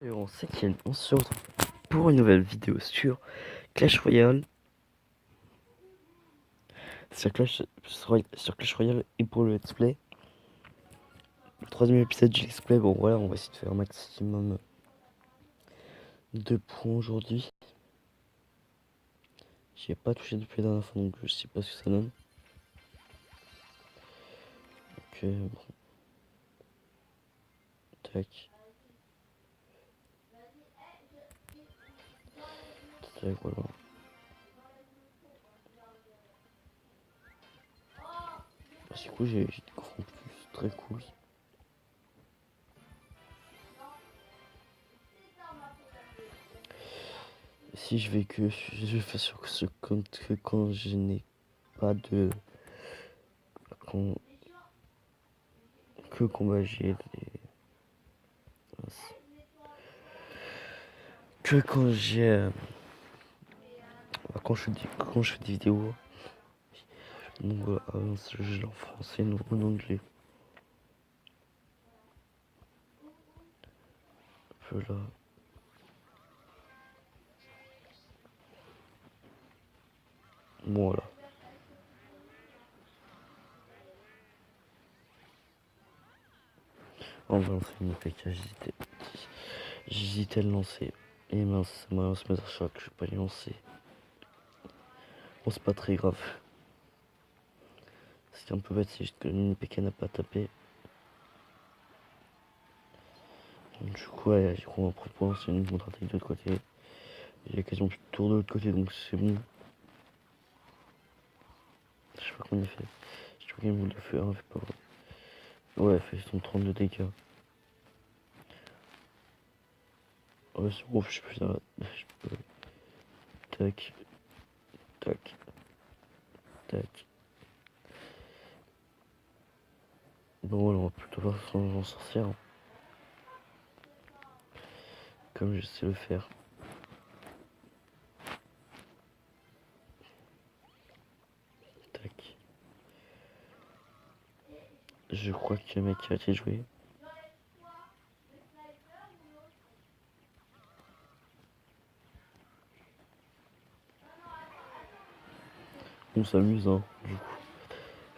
Et en septième, on se retrouve pour une nouvelle vidéo sur Clash Royale. Sur Clash Royale et pour le let's play. Le troisième épisode du let's play. Bon voilà, on va essayer de faire un maximum de points aujourd'hui. J'y ai pas touché depuis la dernière fois donc je sais pas ce que ça donne. Ok, bon. Tac. Tac, voilà. Du coup j'ai des gros en plus, très cool. Si je vais que je fais sur ce compte que quand je n'ai pas de que combat j'ai que quand j'ai quand je fais des vidéos. Donc voilà, je l'ai en français, non en anglais. Voilà. Bon voilà. On va lancer une PK, j'hésitais à le lancer. Et mince, ça m'a lancé mes choc, je vais pas les lancer. Bon, c'est pas très grave. C'était un peu bête, c'est juste que une PK n'a pas tapé. Donc, du coup, ouais, j'ai on va pour lancer une contre-attaque de l'autre côté. J'ai quasiment plus de tour de l'autre côté, donc c'est bon. Je sais pas combien il fait. Je sais pas combien il voulait faire, fait pas. Ouais, il fait son 32 dégâts. Ouais, c'est bon, je suis plus dans la... Je peux... Tac. Tac. Tac. Bon, voilà, on va plutôt voir son sorcière. Comme je sais le faire. Tac. Je crois que le mec a été joué. On s'amuse, hein, du coup.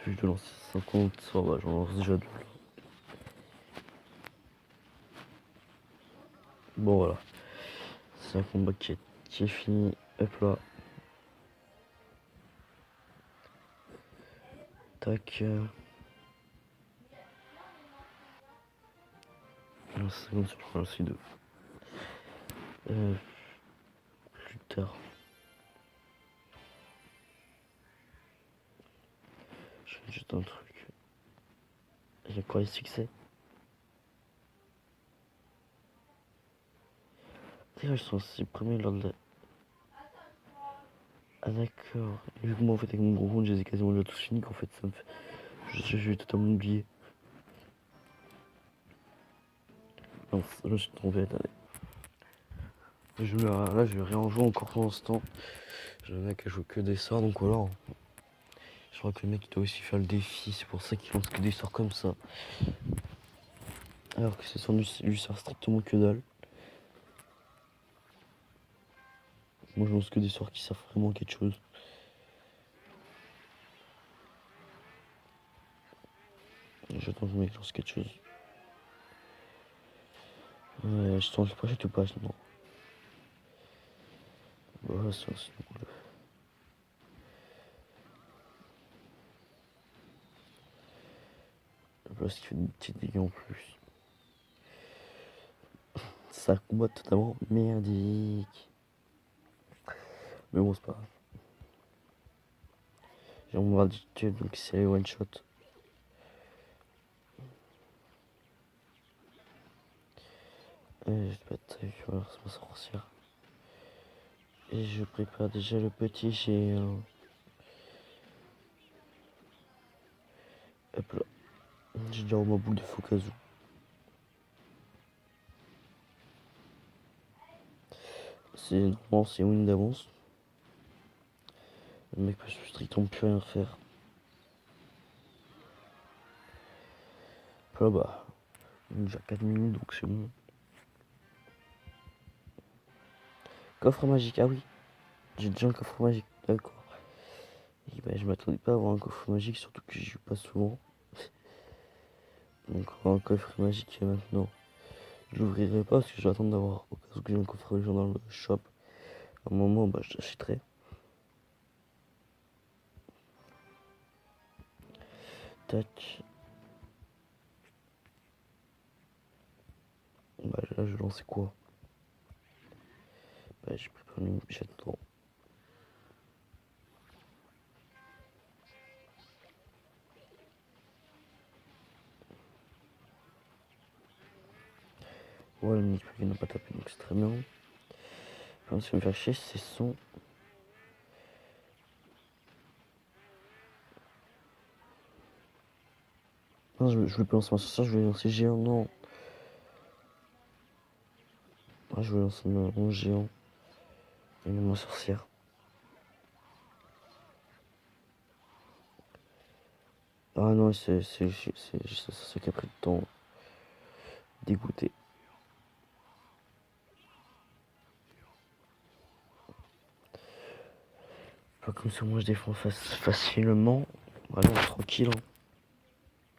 Vu de lancer 50, ça va, j'en lance déjà deux. Bon, voilà. C'est un combat qui est fini. Hop là. Tac. 15 secondes sur le lancer 2. Plus tard. Je fais juste un truc. Il y a quoi les succès? D'ailleurs, ils sont aussi premiers lors de la... Ah d'accord. Et vu que moi en fait avec mon gros compte, je les ai quasiment déjà tous finis en fait ça me fait... Je vais totalement oublier. Non, là je suis tombé, attendez. Là je vais rien en jouer encore pour l'instant. J'ai un mec qui joue que des sorts donc voilà. Je crois que le mec il doit aussi faire le défi, c'est pour ça qu'il lance que des sorts comme ça. Alors que ce sort lui sert strictement que dalle. Moi je lance que des sorts qui servent vraiment à quelque chose. J'attends que le mec lance quelque chose. Je tente le projet ou pas non. Voilà, c'est cool. Là, ce qui fait des petits dégâts en plus. Ça combat totalement merdique. Mais bon, c'est pas grave. J'ai mon bras de donc c'est les one shot. Je vais pas de voilà, c'est ma sorcière. Et je prépare déjà le petit géant. Hop là. J'ai déjà ma boule de faux cas où. Normalement c'est win d'avance. Le mec peut strictement plus rien faire. Hop là bah. Déjà 4 minutes donc c'est bon. Coffre magique, ah oui. J'ai déjà un coffre magique, d'accord. Et bah, je m'attendais pas à avoir un coffre magique, surtout que j'y joue pas souvent. Donc un coffre magique maintenant. Je l'ouvrirai pas parce que je vais attendre d'avoir, au cas où j'ai un coffre légendaire dans le shop. À un moment, bah, je l'achèterai. Tac. Bah là, je vais lancer quoi? Bah, j'ai préparé une bichette dedans. Ouais, le mini il n'a pas tapé, donc c'est très bien. Enfin, ce qui me fait chier, c'est son. Non, je voulais pas lancer ma sorcière, je voulais lancer géant, non. Ah, je voulais lancer mon géant et non ma sorcière. Ah non, c'est ça qui a pris le temps. Dégoûté. Pas comme ça, moi je défends facilement. Voilà, on est tranquille. Hein.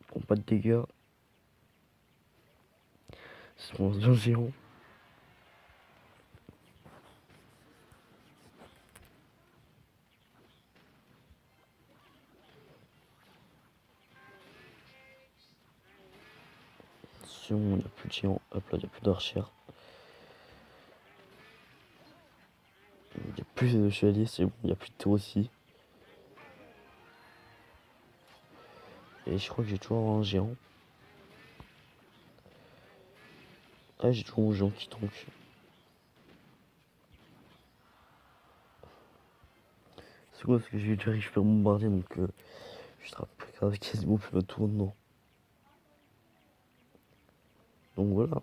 Prends pas de dégâts. C'est mon géant. Attention, il n'y a plus de géant. Hop là, il n'y a plus d'archère. Il n'y a plus de chevalier, c'est bon, il n'y a plus de tour aussi. Et je crois que j'ai toujours un géant. Ah, j'ai toujours un géant qui tank. C'est quoi parce que j'ai déjà réussi à bombarder donc je serai quasiment plus un tour maintenant. Donc voilà.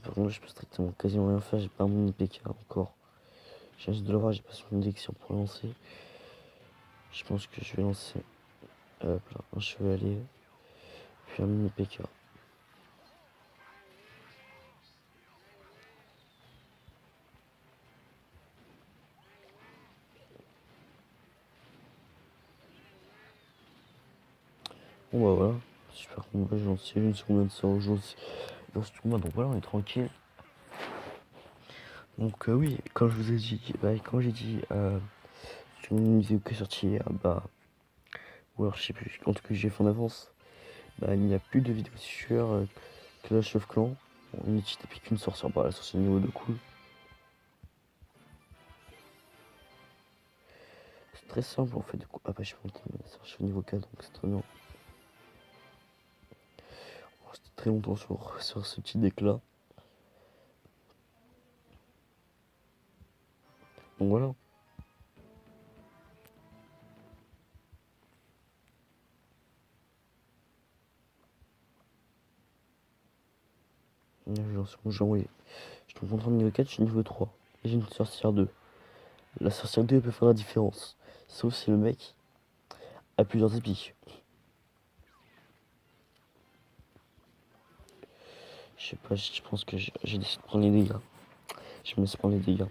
Par contre, je peux strictement quasiment rien faire, j'ai pas mon PK encore. J'ai juste de l'avoir, j'ai pas sur une élection pour lancer. Je pense que je vais lancer là, un chevalier, puis un mini PK. Bon bah voilà, super combat, j'ai lancé une seconde de ça aujourd'hui dans ce tournoi, donc voilà, on est tranquille. Donc oui, comme je vous ai dit, bah, quand j'ai dit sur une vidéo qui est sortie hier, bah, ou alors je sais plus, en tout cas j'ai fait en avance, bah il n'y a plus de vidéos sur Clash of Clans. On utilise depuis qu'une sorcière, bah la sorcière niveau 2 cool. C'est très simple en fait du coup. Ah bah je suis monté, mais je suis au niveau 4 donc c'est très bien. On reste très longtemps sur ce petit deck là. Donc voilà. J'ai envoyé. Je suis en train de niveau 4, je suis niveau 3. Et j'ai une sorcière 2. La sorcière 2 peut faire la différence. Sauf si le mec a plusieurs épiques. Je sais pas, je pense que j'ai décidé de prendre les dégâts. Je me laisse prendre les dégâts.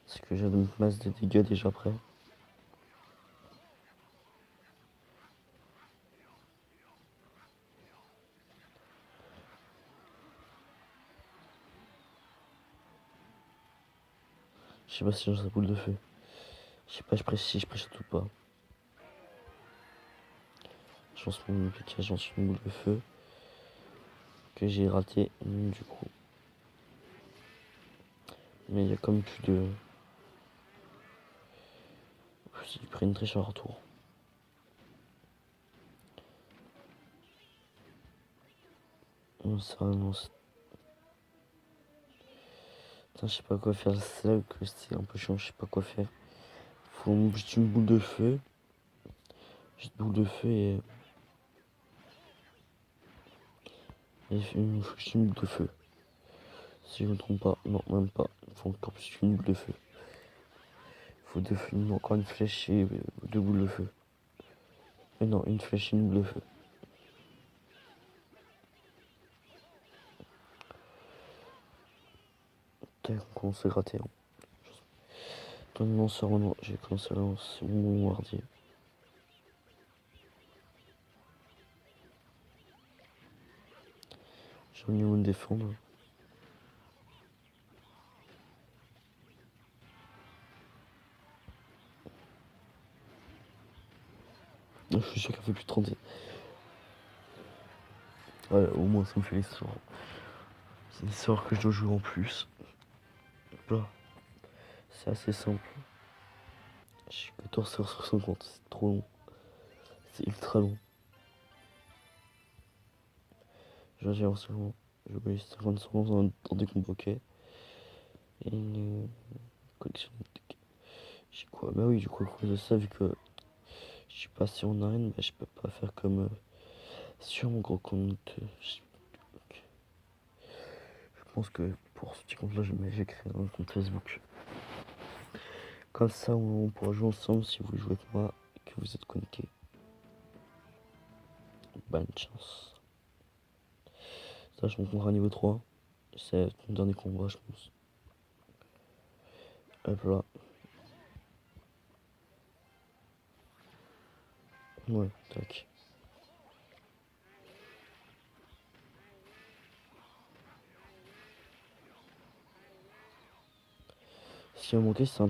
Parce que j'ai une masse de dégâts déjà prêt. Je sais pas si j'ai sa boule de feu. Je sais pas si je prêche ou pas. Je lance mon PK, j'en suis une boule de feu. Que j'ai raté du coup. Mais il y a comme plus de. J'ai pris une triche à retour. Non, ça, non, putain, je sais pas quoi faire. C'est là que c'est un peu chiant, je sais pas quoi faire. Faut juste une boule de feu. Juste boule de feu juste une boule de feu. Si je me trompe pas, non, même pas. Il faut encore plus qu'une boule de feu. Il faut encore une flèche et deux boules de feu. Mais non, une flèche et une boule de feu. Tac, on commence à gratter. Hein. Dans le lanceur, maintenant, j'ai commencé à lancer mon hardier. J'ai envie de me défendre. Je suis sûr qu'elle fait plus de 30. Ouais, au moins ça me fait les sorts. C'est des sorts que je dois jouer en plus. Là, c'est assez simple. J'ai 14 heures sur 50, c'est trop long. C'est ultra long. J'ai en ce moment, je vais 50 secondes dans des convoqués. Et une collection de... J'ai quoi? Bah oui, du coup, à cause de ça, vu que je suis passé en arène, bah je peux pas faire comme sur mon gros compte. Je pense que pour ce petit compte-là, j'ai créé un compte Facebook. Comme ça, on pourra jouer ensemble si vous jouez avec moi et que vous êtes connecté. Bonne chance. Ça, je monte à niveau 3. C'est mon dernier combat, je pense. Hop là. Ouais, tac. Ce qui m'a manqué, c'est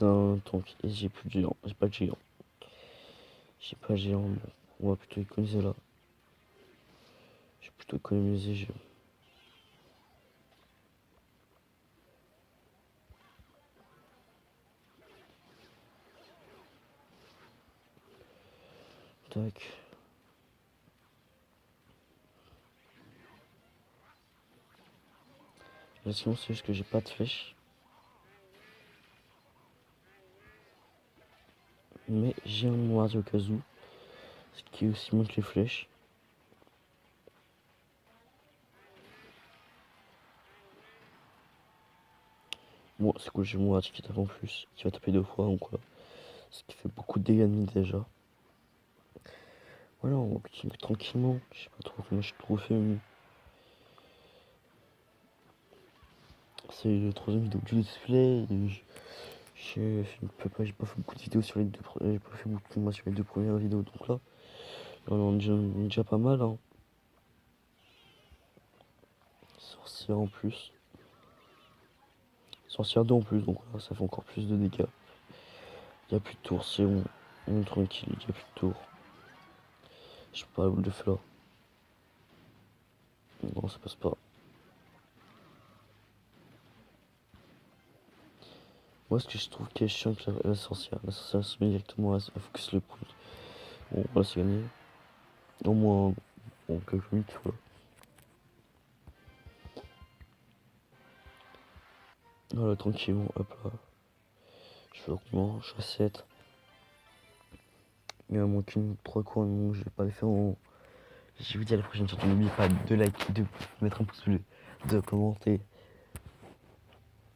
un tank. Et j'ai plus de géant. J'ai pas de géant. J'ai pas de géant. Bon, on va plutôt économiser là. J'ai plutôt économisé géant. Tac. Là, sinon, c'est juste que j'ai pas de flèche. Mais j'ai un noir au cas où. Ce qui aussi monte les flèches. Bon, c'est cool, j'ai mon Warrior qui tape en plus. Qui va taper 2 fois, donc quoi. Ce qui fait beaucoup de dégâts de mine déjà. Voilà, on continue tranquillement. Je sais pas trop comment je trouve fait. C'est le troisième vidéo que je display. J'ai pas fait beaucoup de vidéos sur les deux. J'ai pas fait beaucoup de combats sur les 2 premières vidéos. Donc là on est déjà pas mal. Hein. Sorcière en plus. Sorcière 2 en plus. Donc là, ça fait encore plus de dégâts. Il a plus de tour. C'est bon. On est tranquille. Il y a plus de tour. Je sais pas la boule de feu là. Non, ça passe pas. Moi, ce que je trouve qui est chiant avec la sorcière. La sorcière se met directement à focus le point. Bon, voilà, c'est gagné. Au moins, bon, quelques minutes, voilà. Voilà, tranquillement, hop là. Je fais augment, je fais 7. Il y a moins qu'une 3 coins, non, je vais pas les faire en. Je vous dis à la prochaine, surtout n'oubliez pas de liker, de mettre un pouce bleu, de commenter,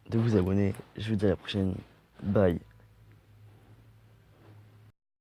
de vous abonner. Je vous dis à la prochaine. Bye.